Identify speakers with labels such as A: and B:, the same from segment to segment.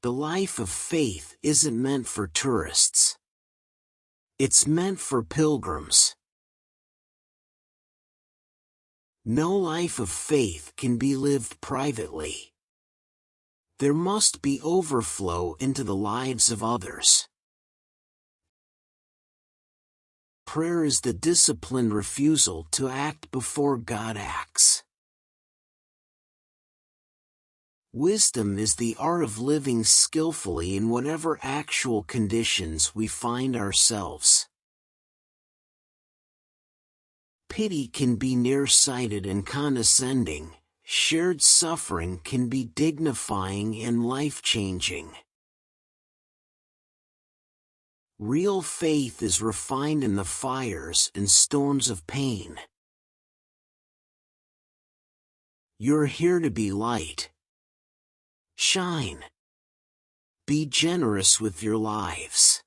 A: The life of faith isn't meant for tourists. It's meant for pilgrims. No life of faith can be lived privately. There must be overflow into the lives of others. Prayer is the disciplined refusal to act before God acts. Wisdom is the art of living skillfully in whatever actual conditions we find ourselves. Pity can be nearsighted and condescending. Shared suffering can be dignifying and life-changing. Real faith is refined in the fires and storms of pain. You're here to be light. Shine. Be generous with your lives.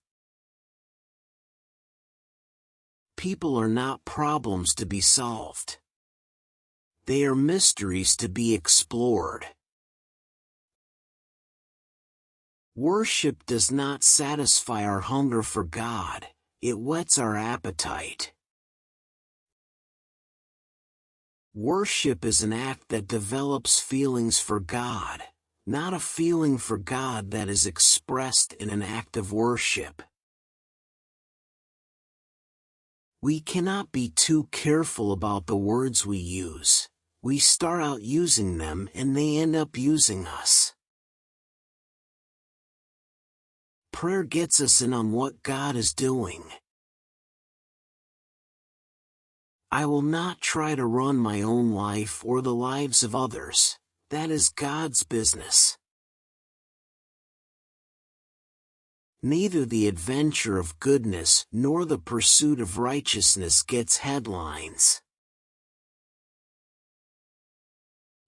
A: People are not problems to be solved. They are mysteries to be explored. Worship does not satisfy our hunger for God, it whets our appetite. Worship is an act that develops feelings for God, not a feeling for God that is expressed in an act of worship. We cannot be too careful about the words we use. We start out using them and they end up using us. Prayer gets us in on what God is doing. I will not try to run my own life or the lives of others. That is God's business. Neither the adventure of goodness nor the pursuit of righteousness gets headlines.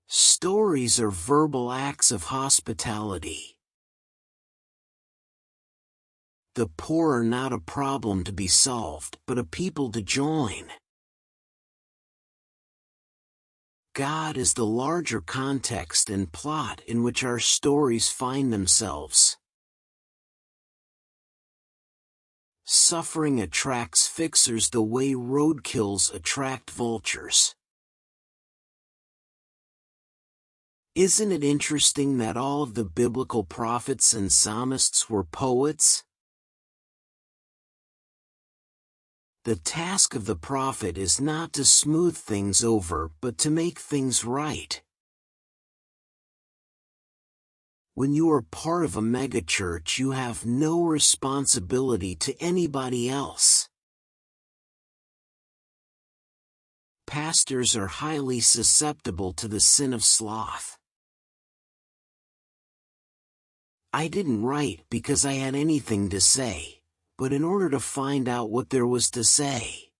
A: Stories are verbal acts of hospitality. The poor are not a problem to be solved, but a people to join. God is the larger context and plot in which our stories find themselves. Suffering attracts fixers the way roadkills attract vultures. Isn't it interesting that all of the biblical prophets and psalmists were poets? The task of the prophet is not to smooth things over but to make things right. When you are part of a megachurch, you have no responsibility to anybody else. Pastors are highly susceptible to the sin of sloth. I didn't write because I had anything to say, but in order to find out what there was to say.